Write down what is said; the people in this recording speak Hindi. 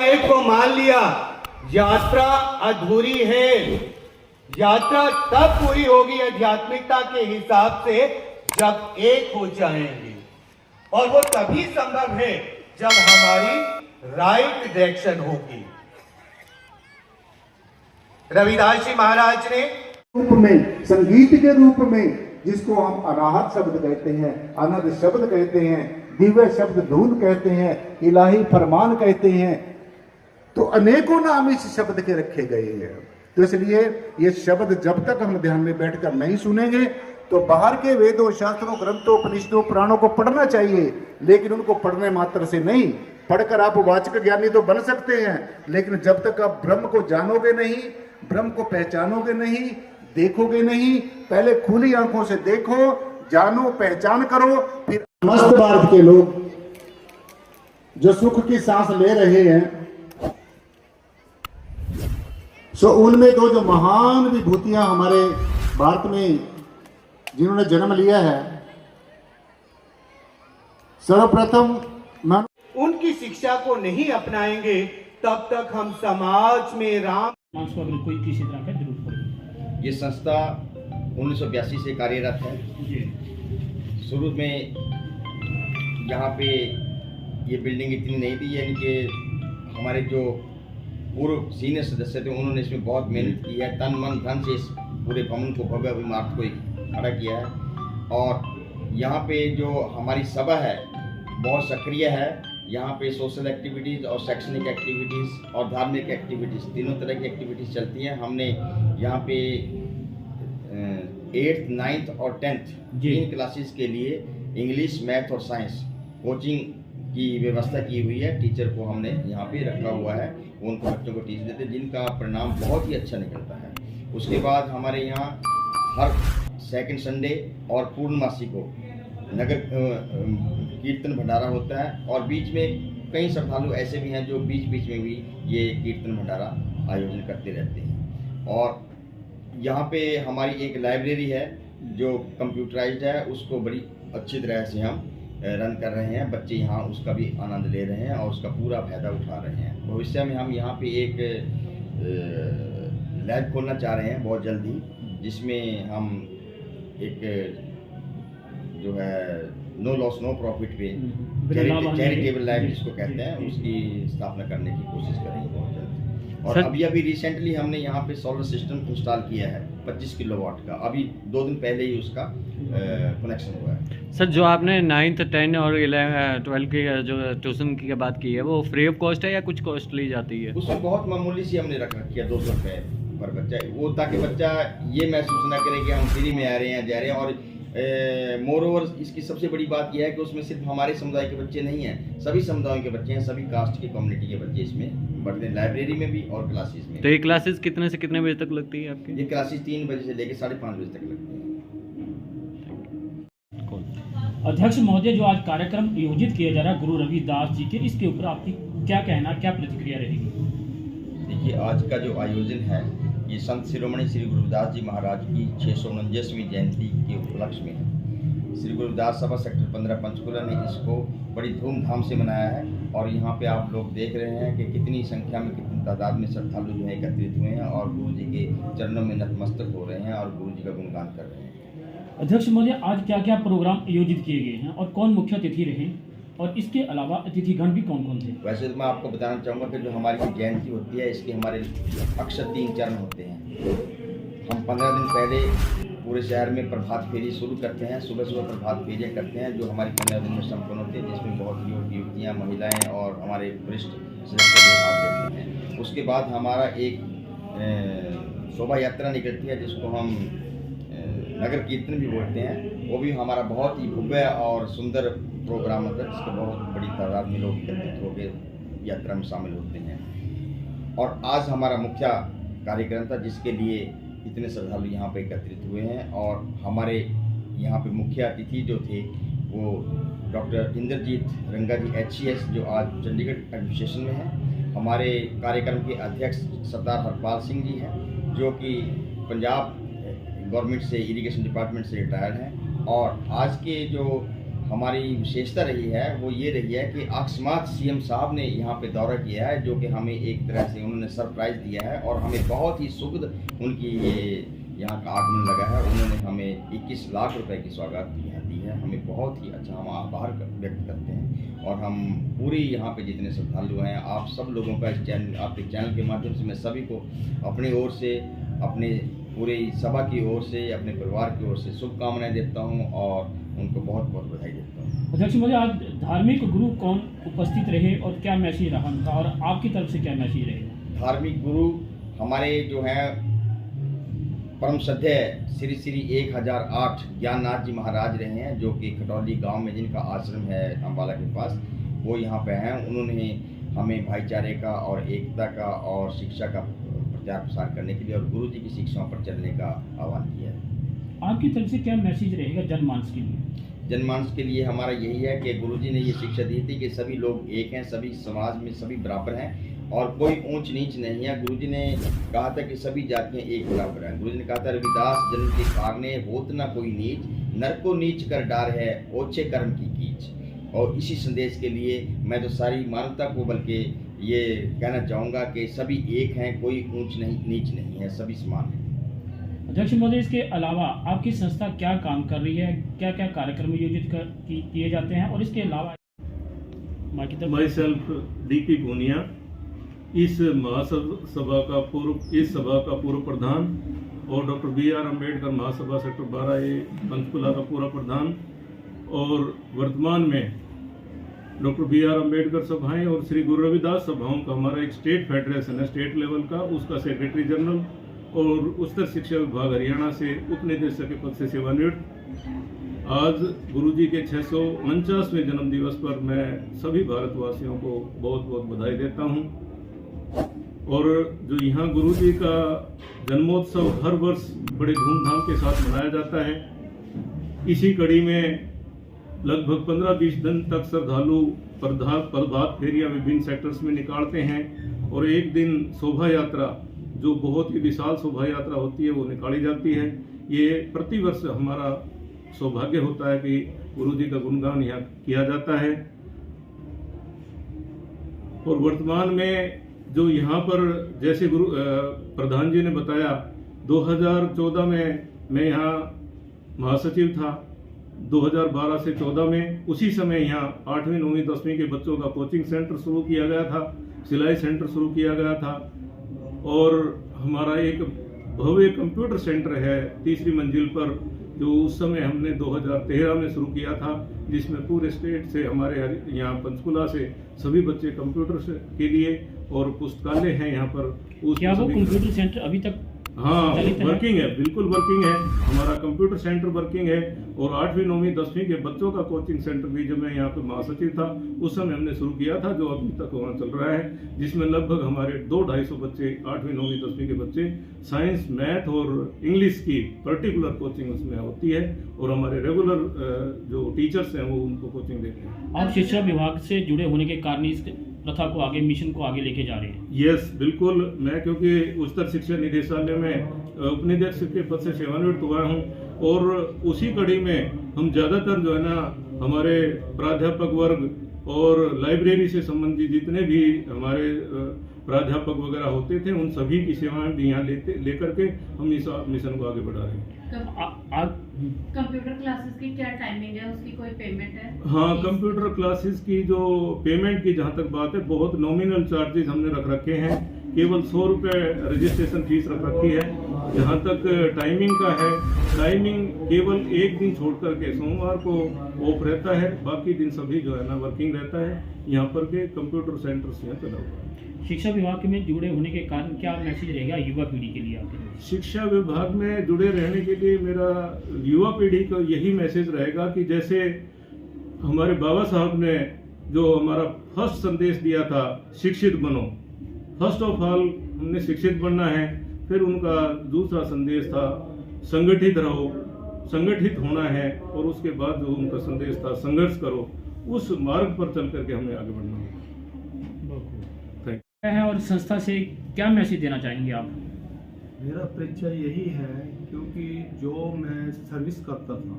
एक को मान लिया यात्रा अधूरी है। यात्रा तब पूरी होगी आध्यात्मिकता के हिसाब से जब एक हो जाएंगे, और वो तभी संभव है जब हमारी राइट डायरेक्शन होगी। रविदास जी महाराज ने रूप में, संगीत के रूप में, जिसको हम अनाहत शब्द कहते हैं, अनहद शब्द कहते हैं, दिव्य शब्द धून कहते हैं, इलाही फरमान कहते हैं, तो अनेकों नाम इस शब्द के रखे गए हैं। तो इसलिए ये शब्द जब तक हम ध्यान में बैठकर नहीं सुनेंगे तो बाहर के वेदों, शास्त्रों, ग्रंथों, उपनिषदों, पुराणों को पढ़ना चाहिए, लेकिन उनको पढ़ने मात्र से नहीं। पढ़कर आप वाचक ज्ञानी तो बन सकते हैं, लेकिन जब तक आप ब्रह्म को जानोगे नहीं, ब्रह्म को पहचानोगे नहीं, देखोगे नहीं, पहले खुली आंखों से देखो, जानो, पहचान करो, फिर समस्त भारत के लोग जो सुख की सांस ले रहे हैं, सो उनमें जो महान विभूतियां हमारे भारत में जिन्होंने जन्म लिया है, सर्वप्रथम उनकी शिक्षा को नहीं अपनाएंगे तब तक हम समाज में राम को अगर कोई किसी तरह का जरूरत पड़े। ये संस्था 1982 से कार्यरत है। शुरू में यहाँ पे ये बिल्डिंग इतनी नहीं थी, यानी कि हमारे जो पूर्व सीनियर सदस्य थे उन्होंने इसमें बहुत मेहनत की है, तन मन धन से इस पूरे भवन को, भव्य इमारत को खड़ा किया है। और यहाँ पे जो हमारी सभा है बहुत सक्रिय है। यहाँ पे सोशल एक्टिविटीज़ और शैक्षणिक एक्टिविटीज़ और धार्मिक एक्टिविटीज़, तीनों तरह की एक्टिविटीज़ चलती हैं। हमने यहाँ पे 8th, 9th और 10th 3 क्लासेस के लिए इंग्लिश, मैथ और साइंस कोचिंग की व्यवस्था की हुई है। टीचर को हमने यहाँ पे रखा हुआ है, वो उनको बच्चों को टीच देते हैं, जिनका परिणाम बहुत ही अच्छा निकलता है। उसके बाद हमारे यहाँ हर सेकंड संडे और पूर्णमासी को नगर कीर्तन भंडारा होता है, और बीच में कई श्रद्धालु ऐसे भी हैं जो बीच बीच में भी ये कीर्तन भंडारा आयोजन करते रहते हैं। और यहाँ पे हमारी एक लाइब्रेरी है जो कंप्यूटराइज्ड है, उसको बड़ी अच्छी तरह से हम रन कर रहे हैं। बच्चे यहाँ उसका भी आनंद ले रहे हैं और उसका पूरा फायदा उठा रहे हैं। भविष्य में हम यहाँ पे एक लैब खोलना चाह रहे हैं बहुत जल्दी, जिसमें हम एक जो है नो लॉस नो प्रॉफिट पे चैरिटेबल लैब जिसको कहते हैं, उसकी स्थापना करने की कोशिश करेंगे बहुत जल्द। और अभी रिसेंटली हमने यहाँ पे सोलर सिस्टम इंस्टॉल किया है 25 किलोवाट का, अभी 2 दिन पहले ही उसका कनेक्शन हुआ है। सर, जो आपने 9th, 10 और 12 की जो ट्यूशन की बात की है, वो फ्री ऑफ कॉस्ट है या कुछ कॉस्ट ली जाती है? उसमें बहुत मामूली सी हमने रख रखी है, 200 रुपये पर बच्चा, वो ताकि बच्चा ये महसूस ना करे कि हम फ्री में आ रहे हैं, जा रहे हैं। और मोर ओवर इसकी सबसे बड़ी बात यह है कि उसमें सिर्फ हमारे समुदाय के बच्चे नहीं हैं, सभी समुदायों के बच्चे हैं, सभी कास्ट की कम्युनिटी के बच्चे इसमें पढ़ते हैं, लाइब्रेरी में भी और क्लासेस में। तो ये क्लासेस कितने से कितने बजे तक लगती है आपकी? ये क्लासेस 3 बजे से लेकर 5:30 बजे तक लगती हैं। अध्यक्ष महोदय, जो आज कार्यक्रम आयोजित किया जा रहा है गुरु रविदास जी के, इसके ऊपर आपकी क्या कहना, क्या प्रतिक्रिया रहेगी? देखिए, आज का जो आयोजन है ये संत शिरोमणि श्री गुरुदास जी महाराज की 649वीं जयंती के उपलक्ष्य में है। श्री गुरुदास सभा सेक्टर 15 पंचकुला ने इसको बड़ी धूमधाम से मनाया है। और यहाँ पे आप लोग देख रहे हैं कि कितनी संख्या में, कितनी तादाद में श्रद्धालु जो है एकत्रित हुए हैं और गुरु जी के चरणों में नतमस्तक हो रहे हैं और गुरु जी का गुणगान कर रहे हैं। अध्यक्ष महोदय, आज क्या क्या प्रोग्राम आयोजित किए गए हैं और कौन मुख्य अतिथि रहे, और इसके अलावा अतिथिगण भी कौन कौन थे? वैसे तो मैं आपको बताना चाहूँगा कि जो हमारी जयंती होती है, इसके हमारे अक्सर 3 चरण होते हैं। हम 15 दिन पहले पूरे शहर में प्रभात फेरी शुरू करते हैं, सुबह सुबह प्रभात फेरियाँ करते हैं, जो हमारी 15 दिन में संपन्न होती है, जिसमें बहुत युवक युवतियाँ, महिलाएँ और हमारे वरिष्ठ सदस्य भाग लेते हैं। उसके बाद हमारा एक शोभा यात्रा निकलती है, जिसको हम नगर कीर्तन भी बोलते हैं। वो भी हमारा बहुत ही भव्य और सुंदर प्रोग्राम होता है, जिसको बहुत बड़ी तादाद में लोग एकत्रित होकर यात्रा में शामिल होते हैं। और आज हमारा मुख्य कार्यक्रम था, जिसके लिए इतने श्रद्धालु यहाँ पे एकत्रित हुए हैं। और हमारे यहाँ पे मुख्य अतिथि जो थे वो डॉक्टर इंद्रजीत रंगा जी HCS, जो आज चंडीगढ़ एडमिनिस्ट्रेशन में हैं। हमारे कार्यक्रम के अध्यक्ष सरदार हरपाल सिंह जी हैं, जो कि पंजाब गवर्नमेंट से इरिगेशन डिपार्टमेंट से रिटायर्ड हैं। और आज के जो हमारी विशेषता रही है वो ये रही है कि अकस्मात सीएम साहब ने यहाँ पे दौरा किया है, जो कि हमें एक तरह से उन्होंने सरप्राइज़ दिया है और हमें बहुत ही सुखद उनकी ये यहाँ का आगमन लगा है। उन्होंने हमें 21 लाख रुपए की सौगात यहाँ दी है, हमें बहुत ही अच्छा, हम आभार व्यक्त करते हैं। और हम पूरी यहाँ पे जितने श्रद्धालु हैं, आप सब लोगों का इस चैनल, आपके चैनल के माध्यम से मैं सभी को अपनी ओर से, अपने पूरी सभा की ओर से, अपने परिवार की ओर से शुभकामनाएं देता हूँ और उनको बहुत बहुत बधाई देता हूँ। अध्यक्ष महोदय, आज धार्मिक गुरु कौन उपस्थित रहे और क्या मैसेज रहा उनका, और आपकी तरफ से क्या मैसेज रहेगा? धार्मिक गुरु हमारे जो हैं परम श्रद्धेय श्री श्री 1008 ज्ञाननाथ जी महाराज रहे हैं, जो कि खटौली गांव में जिनका आश्रम है अम्बाला के पास, वो यहाँ पे हैं। उन्होंने हमें भाईचारे का और एकता का और शिक्षा का प्रचार प्रसार करने के लिए और गुरु जी की शिक्षाओं पर चलने का आह्वान किया है। आपकी तरफ से क्या मैसेज रहेगा जनमानस के लिए? जनमानस के लिए हमारा यही है कि गुरु जी ने ये शिक्षा दी थी कि सभी लोग एक हैं, सभी समाज में सभी बराबर हैं और कोई ऊंच नीच नहीं है। गुरु जी ने कहा था कि सभी जातियां एक बराबर हैं। गुरु जी ने कहा था, रविदास जन्म के कारणे होत न कोई नीच, नर को नीच कर डार है ओछे कर्म की कीच। और इसी संदेश के लिए मैं तो सारी मानवता को बल्कि ये कहना चाहूँगा कि सभी एक हैं, कोई ऊंच नहीं नीच नहीं है, सभी समान हैं। अध्यक्ष महोदय, इसके अलावा आपकी संस्था क्या काम कर रही है, क्या क्या कार्यक्रम आयोजित किए जाते हैं, और इसके अलावा माई सेल्फ डीपी पूनिया, इस महासभा का पूर्व प्रधान और डॉक्टर BR अम्बेडकर महासभा सेक्टर 12A पंचकुला का पूरा प्रधान, और वर्तमान में डॉक्टर BR अम्बेडकर सभाएं और श्री गुरु रविदास सभाओं का हमारा एक स्टेट फेडरेशन है, स्टेट लेवल का, उसका सेक्रेटरी जनरल और उच्चतर शिक्षा विभाग हरियाणा से उप निदेशक के पद से सेवानिवृत्त। आज गुरुजी के 649वें जन्म दिवस पर मैं सभी भारतवासियों को बहुत बहुत बधाई देता हूं। और जो यहाँ गुरुजी का जन्मोत्सव हर वर्ष बड़े धूमधाम के साथ मनाया जाता है, इसी कड़ी में लगभग 15-20 दिन तक श्रद्धालु प्रभात फेरियां विभिन्न सेक्टर्स में निकालते हैं और एक दिन शोभा यात्रा, जो बहुत ही विशाल शोभा यात्रा होती है, वो निकाली जाती है। ये प्रतिवर्ष हमारा सौभाग्य होता है कि गुरु जी का गुणगान यहाँ किया जाता है। और वर्तमान में जो यहाँ पर, जैसे गुरु प्रधान जी ने बताया, 2014 में मैं यहाँ महासचिव था, 2012 से 14 में, उसी समय यहाँ 8वीं 9वीं 10वीं के बच्चों का कोचिंग सेंटर शुरू किया गया था, सिलाई सेंटर शुरू किया गया था, और हमारा एक भव्य कंप्यूटर सेंटर है 3री मंजिल पर, जो उस समय हमने 2013 में शुरू किया था, जिसमें पूरे स्टेट से हमारे यहाँ पंचकुला से सभी बच्चे कंप्यूटर के लिए, और पुस्तकालय है यहाँ पर। क्या वो कंप्यूटर सेंटर अभी तक हाँ वर्किंग है? बिल्कुल वर्किंग है, हमारा कंप्यूटर सेंटर वर्किंग है। और 8वीं 9वीं 10वीं के बच्चों का कोचिंग सेंटर भी जब मैं यहाँ पे महासचिव था उस समय हमने शुरू किया था, जो अभी तक वहाँ चल रहा है, जिसमें लगभग हमारे 200-250 बच्चे 8वीं 9वीं 10वीं के बच्चे साइंस, मैथ और इंग्लिश की पर्टिकुलर कोचिंग उसमें होती है, और हमारे रेगुलर जो टीचर्स हैं वो उनको कोचिंग देते हैं। आप शिक्षा विभाग से जुड़े होने के कारण इस प्रथा को आगे, मिशन को आगे लेके जा रहे हैं? यस, बिल्कुल। मैं क्योंकि उच्चतर शिक्षा निदेशालय में उपनिदेशक के पद से सेवानिवृत्त हुआ हूँ, और उसी कड़ी में हम ज़्यादातर जो है ना, हमारे प्राध्यापक वर्ग और लाइब्रेरी से संबंधित जितने भी हमारे प्राध्यापक वगैरह होते थे, उन सभी की सेवाएं भी यहाँ लेकर के हम इस मिशन को आगे बढ़ा रहे हैं। कंप्यूटर क्लासेस की क्या टाइमिंग है, उसकी कोई पेमेंट है? हाँ, कंप्यूटर क्लासेस की जो पेमेंट की जहाँ तक बात है, बहुत नॉमिनल चार्जेस हमने रख रखे हैं, केवल 100 रुपये रजिस्ट्रेशन फीस रख रखी है। जहाँ तक टाइमिंग का है, टाइमिंग केवल एक दिन छोड़ करके सोमवार को ऑफ रहता है, बाकी दिन सभी जो है ना वर्किंग रहता है। यहाँ पर के कंप्यूटर सेंटर्स यहाँ चला हुआ है। शिक्षा विभाग में जुड़े होने के कारण क्या मैसेज रहेगा युवा पीढ़ी के लिए आपके? शिक्षा विभाग में जुड़े रहने के लिए मेरा युवा पीढ़ी को यही मैसेज रहेगा कि जैसे हमारे बाबा साहब ने जो हमारा फर्स्ट संदेश दिया था, शिक्षित बनो, फर्स्ट ऑफ ऑल हमने शिक्षित बनना है। फिर उनका दूसरा संदेश था संगठित रहो, संगठित होना है, और उसके बाद जो उनका संदेश था संघर्ष करो। उस मार्ग पर चल करके हमें आगे बढ़ना है। है और संस्था से क्या मैसेज देना चाहेंगे आप? मेरा परिचय यही है, क्योंकि जो मैं सर्विस करता था